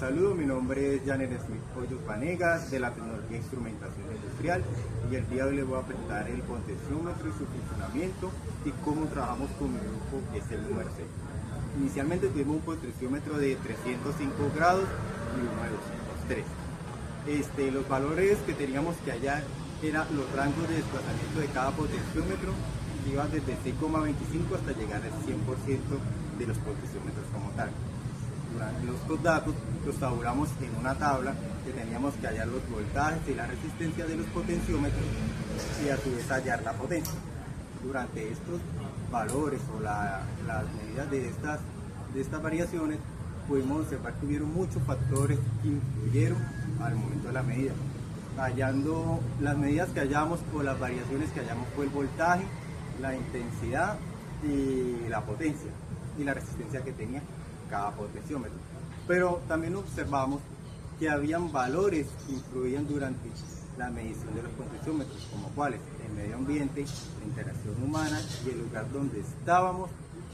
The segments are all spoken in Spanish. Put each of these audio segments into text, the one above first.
saludo, mi nombre es Janet Smith Hoyos Vanegas de la tecnología de instrumentación industrial y el día de hoy les voy a presentar el potenciómetro y su funcionamiento y cómo trabajamos con mi grupo que es el número 6. Inicialmente tuvimos un potenciómetro de 305 grados y uno de 203. Los valores que teníamos que hallar eran los rangos de desplazamiento de cada potenciómetro, iban desde 6,25 hasta llegar al 100% de los potenciómetros como tal. Durante los datos los tabulamos en una tabla que teníamos que hallar los voltajes y la resistencia de los potenciómetros y a su vez hallar la potencia. Durante estos valores o las medidas de estas variaciones pudimos observar que hubieron muchos factores que influyeron al momento de la medida. Hallando las medidas que hallamos o las variaciones que hallamos fue el voltaje, la intensidad y la potencia y la resistencia que tenía cada potenciómetro. Pero también observamos que habían valores que influían durante la medición de los potenciómetros, como cuáles: el medio ambiente, la interacción humana y el lugar donde estábamos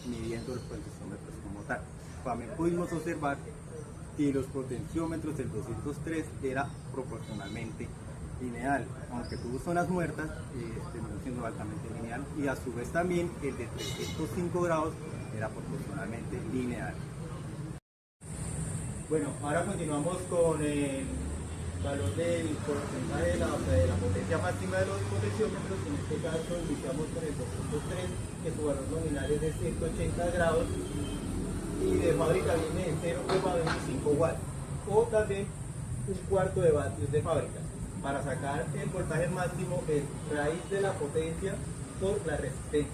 midiendo los potenciómetros como tal. También pudimos observar que los potenciómetros del 203 era proporcionalmente lineal, aunque tuvo zonas muertas, terminó siendo altamente lineal, y a su vez también el de 305 grados era proporcionalmente lineal. Bueno, ahora continuamos con el valor del porcentaje de la potencia máxima de los potenciómetros. En este caso iniciamos con el 203, que su valor nominal es de 180 grados y de fábrica viene de 0,25 watts o también un cuarto de vatios de fábrica. Para sacar el voltaje máximo es raíz de la potencia por la resistencia.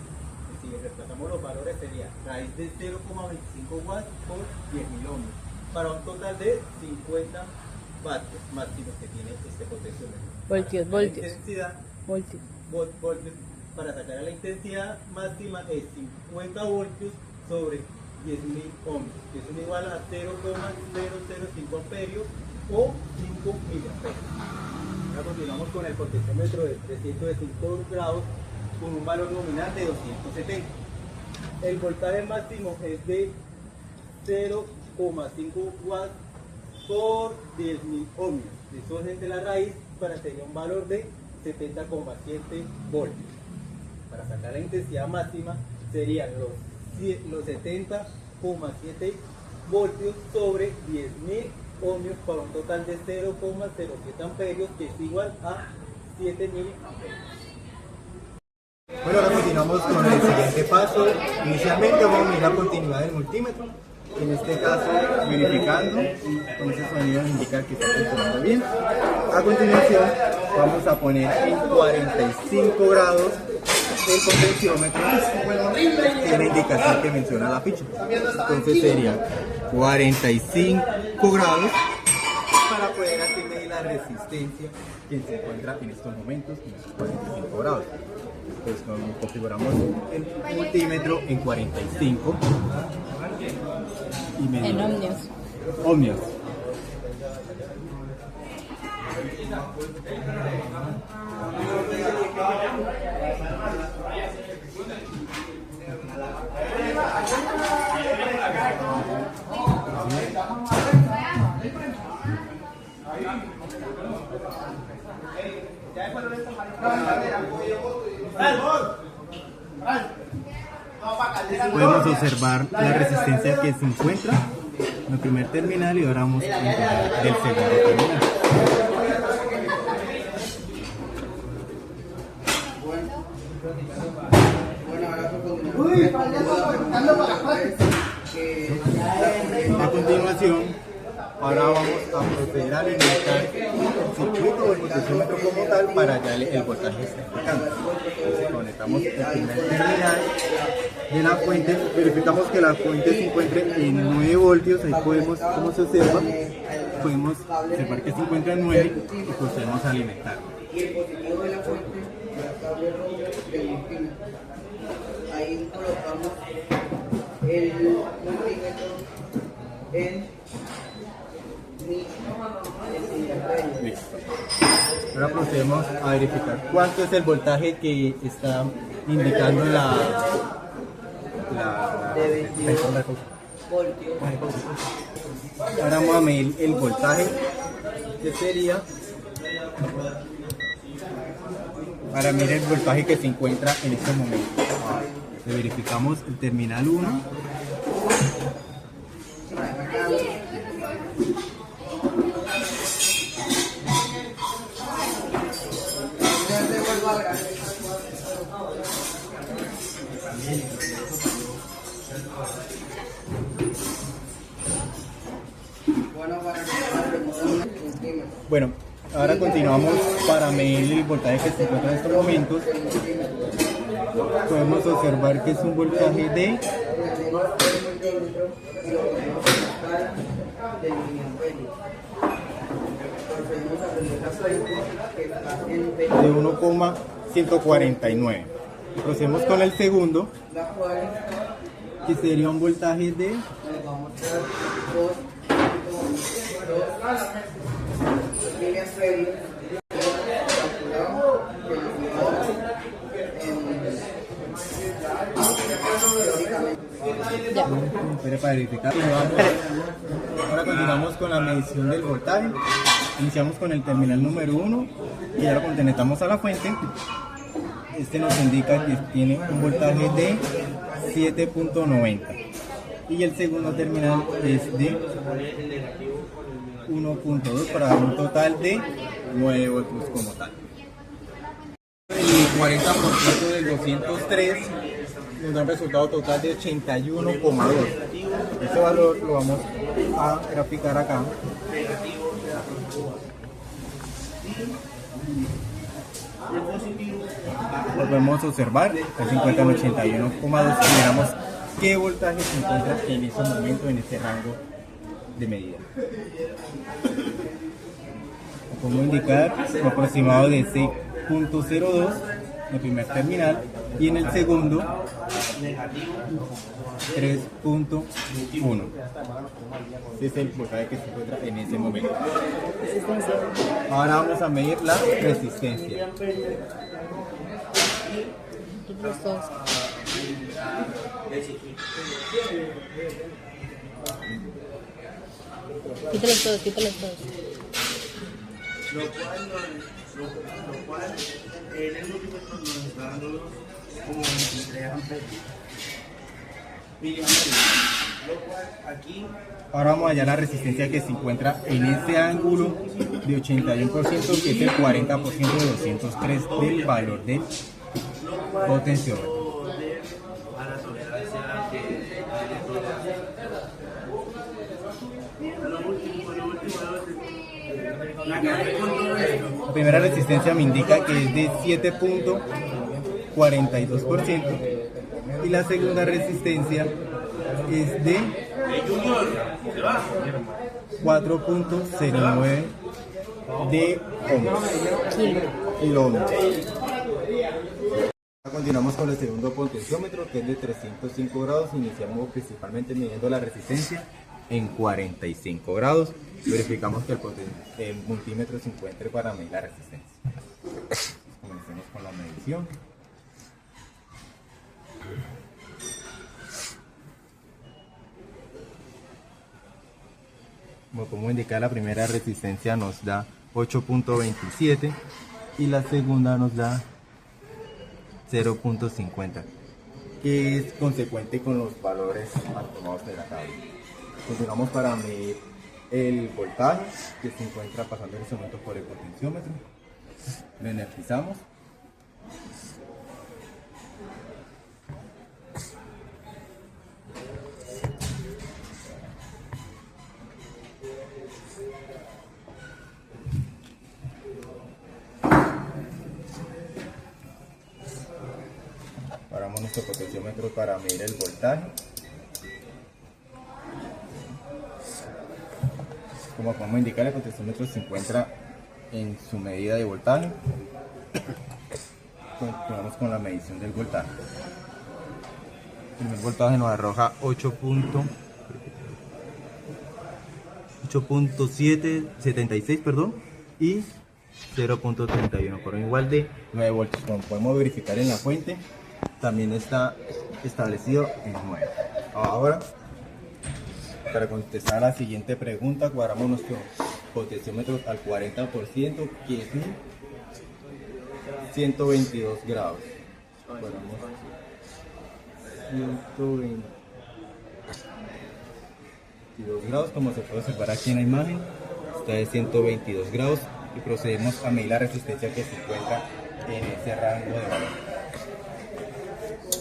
Si reemplazamos los valores sería raíz de 0,25 watts por 10.000 ohmios para un total de 50 vatios máximos que tiene este potenciómetro. Voltios. Para sacar la intensidad máxima es 50 voltios sobre 10.000 ohmios, que es igual a 0,005 amperios o 5 miliamperios. Ahora continuamos con el potenciómetro de 305 grados con un valor nominal de 270. El voltaje máximo es de 0,5 watts por 10.000 ohmios. Eso es de la raíz para tener un valor de 70,7 voltios. Para sacar la intensidad máxima serían los 70,7 voltios sobre 10.000 ohmios para un total de 0,07 amperios, que es igual a 7.000 amperios. Bueno, ahora continuamos con el siguiente paso. Inicialmente vamos a medir la continuidad del multímetro. En este caso, verificando, con ese sonido nos indica que está funcionando bien. A continuación, vamos a poner en 45 grados el potenciómetro, que es la indicación que menciona la ficha. Entonces sería 45 grados para poder así medir la resistencia que se encuentra en estos momentos en esos 45 grados. Pues configuramos el multímetro en 45 y medimos en ohmios. Podemos observar la resistencia que se encuentra en el primer terminal y ahora vamos a entrar del segundo terminal. A continuación, ahora vamos a proceder a alimentar el circuito o el potenciómetro como tal para hallar el voltaje que está indicando. Entonces conectamos el primer terminal de la fuente, verificamos que la fuente se encuentre en 9 voltios, ahí podemos, como se observa, podemos observar que se encuentra en 9 y procedemos a alimentar. Y el positivo de la fuente, la cable roja del multímetro. Ahí colocamos el multímetro en Listo. Ahora procedemos a verificar cuánto es el voltaje que está indicando de 22 voltios Ahora vamos a medir el voltaje, que sería para medir el voltaje que se encuentra en este momento. Verificamos el terminal 1. Bueno, ahora continuamos para medir el voltaje que se encuentra en estos momentos. Podemos observar que es un voltaje de 1,149. Procedemos con el segundo, que sería un voltaje de 2. Para verificar. Ahora continuamos con la medición del voltaje. Iniciamos con el terminal número 1, que ya lo conectamos a la fuente. Este nos indica que tiene un voltaje de 7.90 y el segundo terminal es de 1.2 para dar un total de 9 voltios como tal. El 40% del 203 nos da un resultado total de 81,2. Este valor lo vamos a graficar acá. Lo podemos observar, el 50 en 81,2. Y miramos qué voltaje se encuentra en ese momento en este rango de medida. Como indicar, un aproximado de 6.02 en el primer terminal y en el segundo 3.1. Ese es el voltaje que se encuentra en ese momento. Ahora vamos a medir la resistencia. Quítalos todos, quítalos todos. Lo cual en el multímetro nos está dando como 23 miliamperios. Lo cual aquí. Ahora vamos allá a la resistencia que se encuentra en este ángulo de 81%, que es el 40% de 203 del valor del potenciómetro. A la tolerancia que la primera resistencia me indica que es de 7.42% y la segunda resistencia es de 4.09 de ohms. Continuamos con el segundo potenciómetro, que es de 305 grados. Iniciamos principalmente midiendo la resistencia en 45 grados. Verificamos que el multímetro se encuentre para medir la resistencia. Comencemos con la medición. Como podemos indicar, la primera resistencia nos da 8.27 y la segunda nos da 0.50, que es consecuente con los valores tomados de la tabla. Continuamos para medir el voltaje que se encuentra pasando en este momento por el potenciómetro. Lo energizamos. Paramos nuestro potenciómetro para medir el voltaje. Como podemos indicar, el potenciómetro se encuentra en su medida de voltaje. Continuamos con la medición del voltaje. El primer voltaje nos arroja 8.76, y 0.31, por un igual de 9 voltios. Como podemos verificar en la fuente, también está establecido en 9. Ahora para contestar a la siguiente pregunta, cuadramos nuestro potenciómetro al 40%, que es 122 grados. Cuadramos 122 grados, como se puede observar aquí en la imagen, está de 122 grados y procedemos a medir la resistencia que se encuentra en ese rango de valor.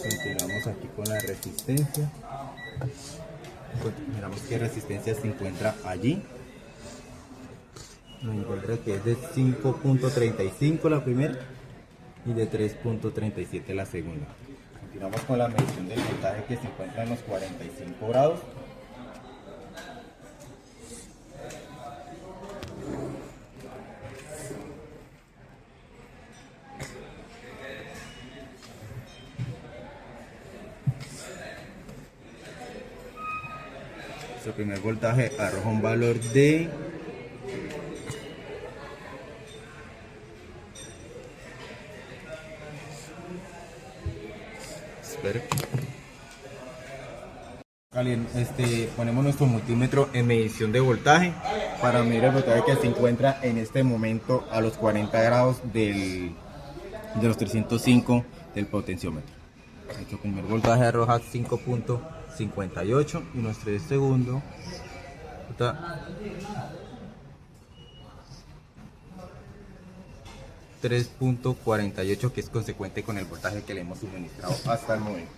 Continuamos aquí con la resistencia. Miramos qué resistencia se encuentra allí. Nos encuentra que es de 5.35 la primera y de 3.37 la segunda. Continuamos con la medición del voltaje que se encuentra en los 45 grados. Nuestro primer voltaje arroja un valor de 10. Ponemos nuestro multímetro en medición de voltaje para medir el voltaje que se encuentra en este momento a los 40 grados de los 305 del potenciómetro. Nuestro primer voltaje arroja 5.58 y nuestro segundo está 3.48, que es consecuente con el voltaje que le hemos suministrado hasta el momento.